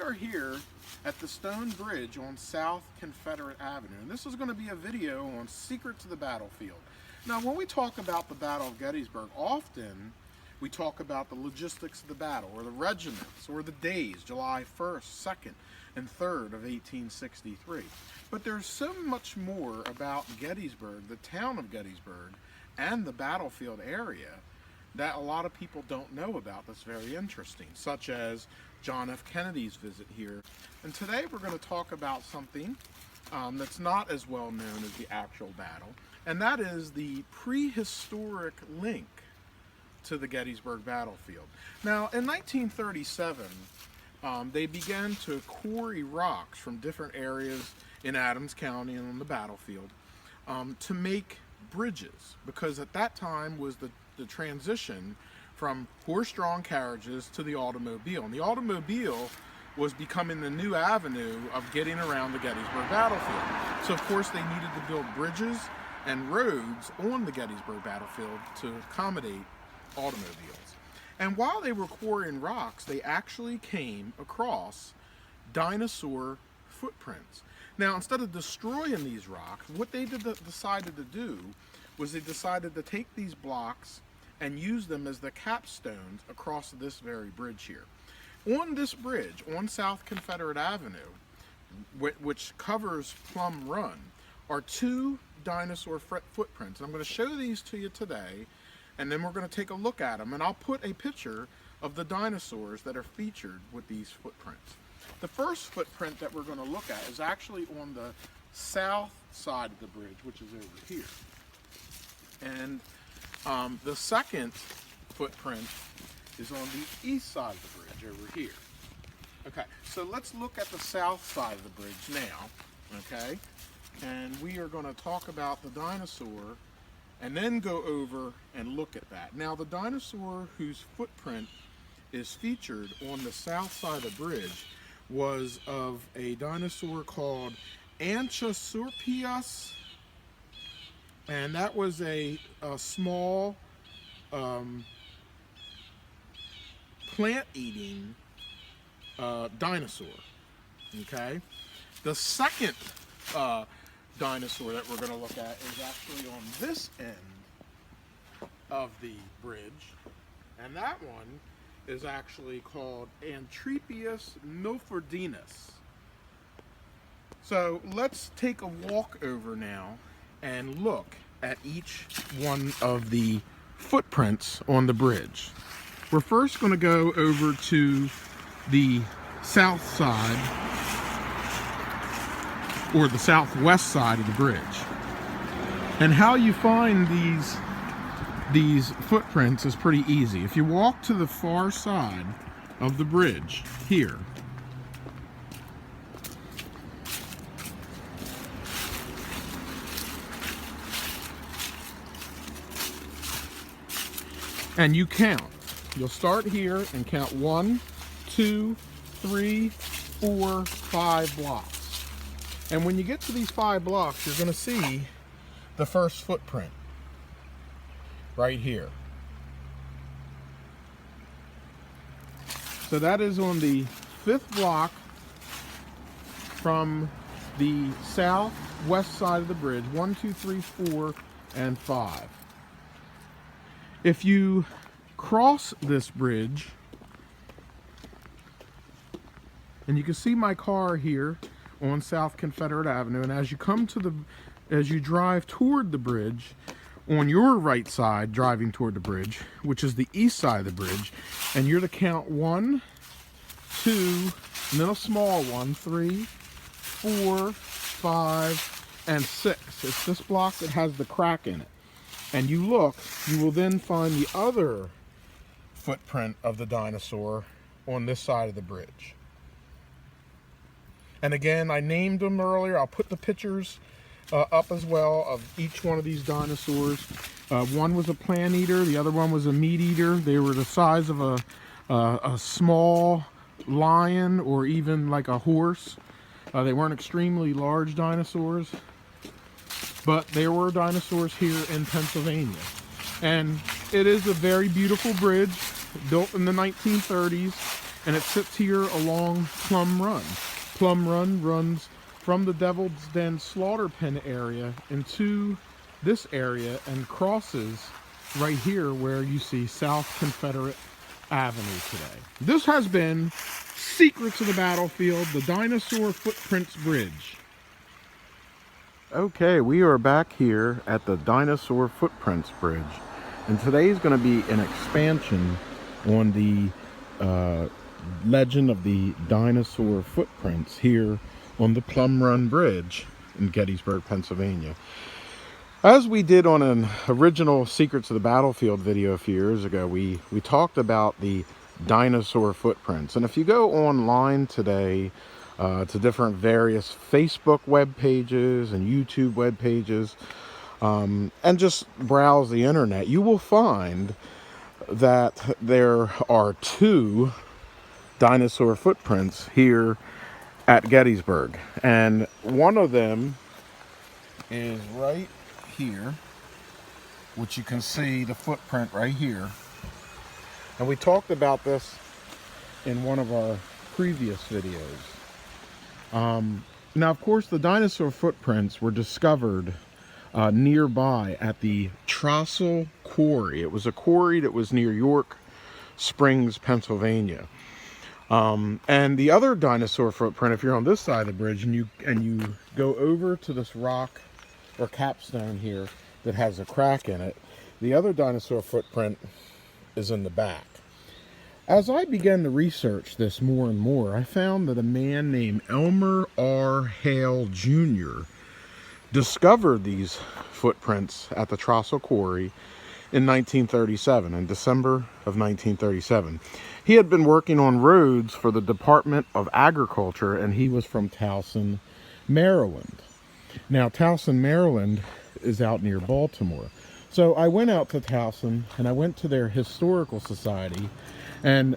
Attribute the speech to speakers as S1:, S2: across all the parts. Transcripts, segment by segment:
S1: are here at the stone bridge on South Confederate Avenue, and this is going to be a video on secrets of the battlefield. Now, when we talk about the Battle of Gettysburg, often we talk about the logistics of the battle, or the regiments, or the days, July 1st, 2nd, and 3rd of 1863. But there's so much more about Gettysburg, the town of Gettysburg, and the battlefield area that a lot of people don't know about that's very interesting, such as John F. Kennedy's visit here. And today we're going to talk about something that's not as well known as the actual battle, and that is the prehistoric link to the Gettysburg battlefield. Now, in 1937, they began to quarry rocks from different areas in Adams County and on the battlefield to make bridges, because at that time was the transition from horse-drawn carriages to the automobile. And the automobile was becoming the new avenue of getting around the Gettysburg battlefield. So of course they needed to build bridges and roads on the Gettysburg battlefield to accommodate automobiles. And while they were quarrying rocks, they actually came across dinosaur footprints. Now, instead of destroying these rocks, what they decided to do was they decided to take these blocks and use them as the capstones across this very bridge here. On this bridge, on South Confederate Avenue, which covers Plum Run, are two dinosaur footprints. And I'm going to show these to you today, and then we're going to take a look at them. And I'll put a picture of the dinosaurs that are featured with these footprints. The first footprint that we're going to look at is actually on the south side of the bridge, which is over here. And the second footprint is on the east side of the bridge over here. Okay, so let's look at the south side of the bridge now, okay? And we are going to talk about the dinosaur and then go over and look at that. Now, the dinosaur whose footprint is featured on the south side of the bridge was of a dinosaur called Anchisorpius, and that was a small plant-eating dinosaur. Okay, the second dinosaur that we're going to look at is actually on this end of the bridge, and that one is actually called Antrepius milfordinus. So let's take a walk over now and look at each one of the footprints on the bridge. We're first going to go over to the south side, or the southwest side of the bridge. And how you find these footprints is pretty easy. If you walk to the far side of the bridge here, and you count. You'll start here and count 1, 2, 3, 4, 5 blocks. And when you get to these 5 blocks, you're going to see the first footprint right here. So that is on the 5th block from the southwest side of the bridge. 1, 2, 3, 4, and 5. If you cross this bridge, and you can see my car here on South Confederate Avenue, and as you drive toward the bridge, on your right side, driving toward the bridge, which is the east side of the bridge, and you're to count 1, 2, and then a small one, 3, 4, 5, and 6. It's this block that has the crack in it. And you look, you will then find the other footprint of the dinosaur on this side of the bridge. And again, I named them earlier. I'll put the pictures up as well of each one of these dinosaurs. One was a plant eater, the other one was a meat eater. They were the size of a small lion, or even like a horse. They weren't extremely large dinosaurs, but there were dinosaurs here in Pennsylvania. And it is a very beautiful bridge, built in the 1930s. and it sits here along Plum Run. Plum Run runs from the Devil's Den slaughter pen area into this area and crosses right here where you see South Confederate Avenue today. This has been Secrets of the Battlefield, the Dinosaur Footprints Bridge. Okay, we are back here at the Dinosaur Footprints Bridge, and today is going to be an expansion on the legend of the dinosaur footprints here on the Plum Run Bridge in Gettysburg, Pennsylvania. As we did on an original Secrets of the Battlefield video a few years ago, we talked about the dinosaur footprints. And if you go online today to different various Facebook web pages and YouTube web pages, and just browse the internet, you will find that there are 2 dinosaur footprints here at Gettysburg, and one of them is right here, which you can see the footprint right here, and we talked about this in one of our previous videos. Now of course the dinosaur footprints were discovered nearby at the Trossel Quarry. It was a quarry that was near York Springs, Pennsylvania. And the other dinosaur footprint, if you're on this side of the bridge and you go over to this rock or capstone here that has a crack in it, the other dinosaur footprint is in the back. As I began to research this more and more, I found that a man named Elmer R. Hale Jr. discovered these footprints at the Trossel Quarry in 1937, in December of 1937. He had been working on roads for the Department of Agriculture, and he was from Towson, Maryland. Now, Towson, Maryland is out near Baltimore. So I went out to Towson, and I went to their historical society, and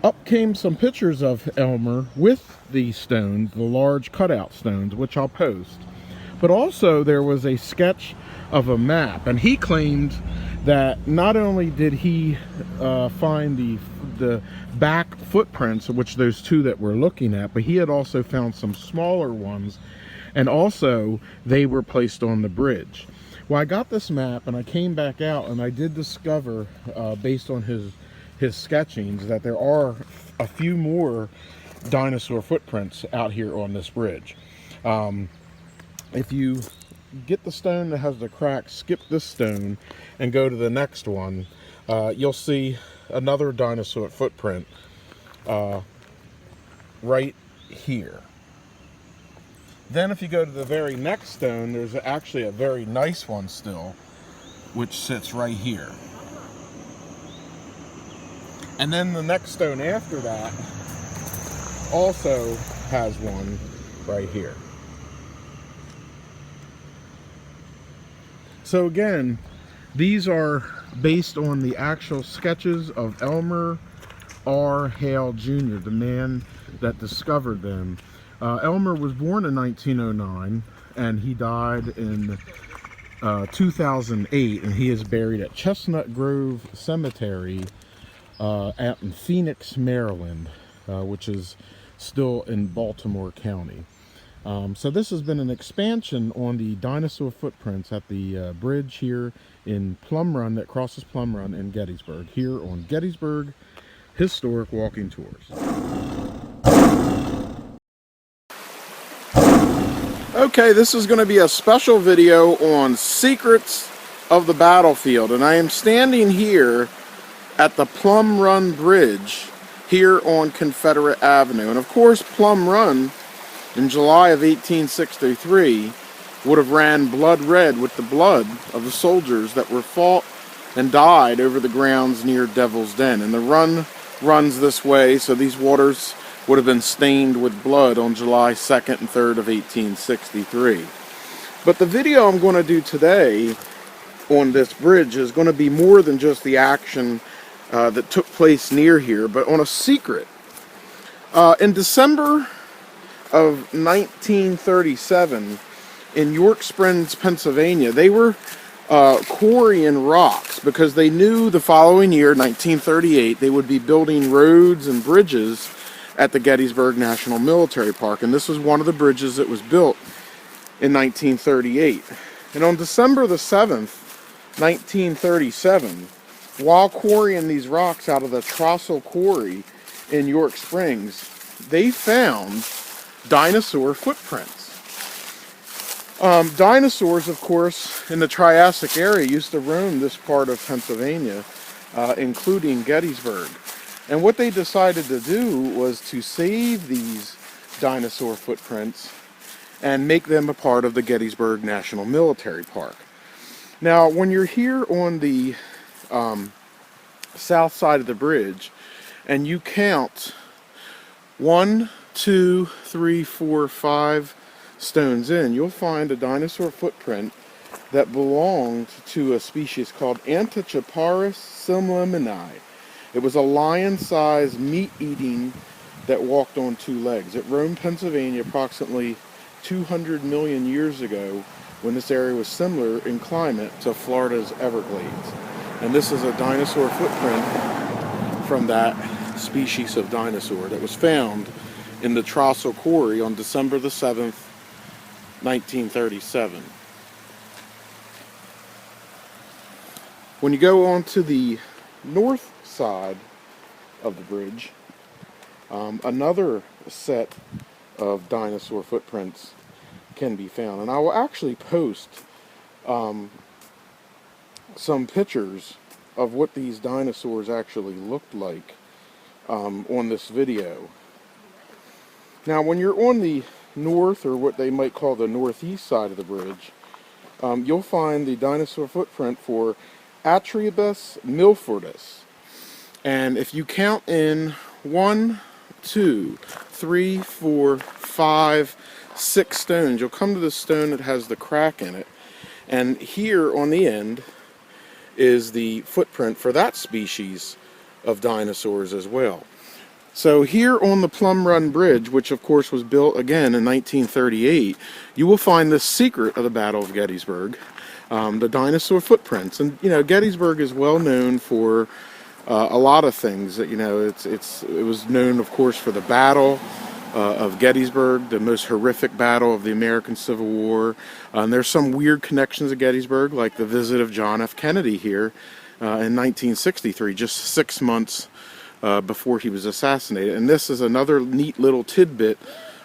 S1: up came some pictures of Elmer with these stones, the large cutout stones, which I'll post. But also there was a sketch of a map, and he claimed that not only did he find the back footprints, which those 2 that we're looking at, but he had also found some smaller ones, and also they were placed on the bridge. Well, I got this map and I came back out, and I did discover, based on his sketchings, that there are a few more dinosaur footprints out here on this bridge. If you get the stone that has the crack, skip this stone and go to the next one, you'll see another dinosaur footprint right here. Then if you go to the very next stone, there's actually a very nice one still, which sits right here. And then the next stone after that also has one right here. So again, these are based on the actual sketches of Elmer R. Hale Jr., the man that discovered them. Elmer was born in 1909, and he died in 2008, and he is buried at Chestnut Grove Cemetery out in Phoenix, Maryland, which is still in Baltimore County. So this has been an expansion on the dinosaur footprints at the bridge here in Plum Run that crosses Plum Run in Gettysburg, here on Gettysburg Historic Walking Tours. Okay, this is going to be a special video on Secrets of the Battlefield, and I am standing here at the Plum Run Bridge here on Confederate Avenue. And of course, Plum Run in July of 1863 would have ran blood red with the blood of the soldiers that were fought and died over the grounds near Devil's Den. And the run runs this way, so these waters would have been stained with blood on July 2nd and 3rd of 1863. But the video I'm going to do today on this bridge is going to be more than just the action that took place near here, but on a secret. In December of 1937, in York Springs, Pennsylvania, they were quarrying rocks because they knew the following year, 1938, they would be building roads and bridges at the Gettysburg National Military Park. And this was one of the bridges that was built in 1938. And on December the 7th, 1937, while quarrying these rocks out of the Trossel Quarry in York Springs, they found dinosaur footprints. Dinosaurs, of course, in the Triassic area used to roam this part of Pennsylvania, including Gettysburg. And what they decided to do was to save these dinosaur footprints and make them a part of the Gettysburg National Military Park. Now, when you're here on the south side of the bridge, and you count 1, 2, 3, 4, 5 stones in, you'll find a dinosaur footprint that belonged to a species called Anthochaparus simlemini. It was a lion-sized meat-eating that walked on 2 legs. It roamed Pennsylvania approximately 200 million years ago when this area was similar in climate to Florida's Everglades. And this is a dinosaur footprint from that species of dinosaur that was found in the Trossel Quarry on December the 7th, 1937. When you go on to the north side of the bridge, another set of dinosaur footprints can be found. And I will actually post some pictures of what these dinosaurs actually looked like on this video. Now, when you're on the north, or what they might call the northeast side of the bridge, you'll find the dinosaur footprint for Atribus milfordus. And if you count in 1, 2, 3, 4, 5, 6 stones, you'll come to the stone that has the crack in it. And here on the end is the footprint for that species of dinosaurs as well. So here on the Plum Run Bridge, which of course was built again in 1938, you will find the secret of the Battle of Gettysburg, the dinosaur footprints. And you know, Gettysburg is well known for a lot of things. You know, it was known, of course, for the Battle of Gettysburg, the most horrific battle of the American Civil War. And there's some weird connections to Gettysburg, like the visit of John F. Kennedy here in 1963, just 6 months before he was assassinated. And this is another neat little tidbit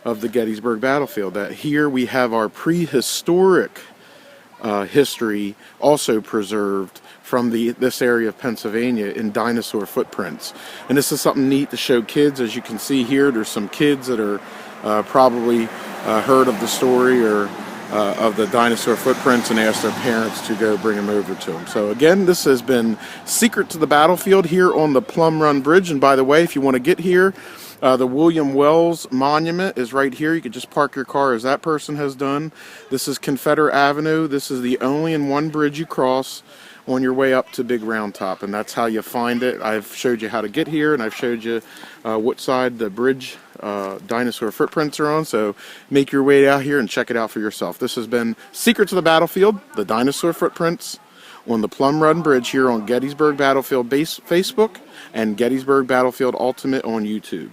S1: of the Gettysburg battlefield, that here we have our prehistoric history also preserved from this area of Pennsylvania in dinosaur footprints. And this is something neat to show kids. As you can see here, there's some kids that are probably heard of the story or of the dinosaur footprints and asked their parents to go bring them over to them. So again, this has been Secret to the Battlefield here on the Plum Run Bridge. And by the way, if you want to get here, the William Wells Monument is right here. You can just park your car as that person has done. This is Confederate Avenue. This is the only and one bridge you cross on your way up to Big Round Top, and that's how you find it. I've showed you how to get here, and I've showed you what side the bridge dinosaur footprints are on, so make your way out here and check it out for yourself. This has been Secrets of the Battlefield, the dinosaur footprints on the Plum Run Bridge here on Gettysburg Battlefield Facebook and Gettysburg Battlefield Ultimate on YouTube.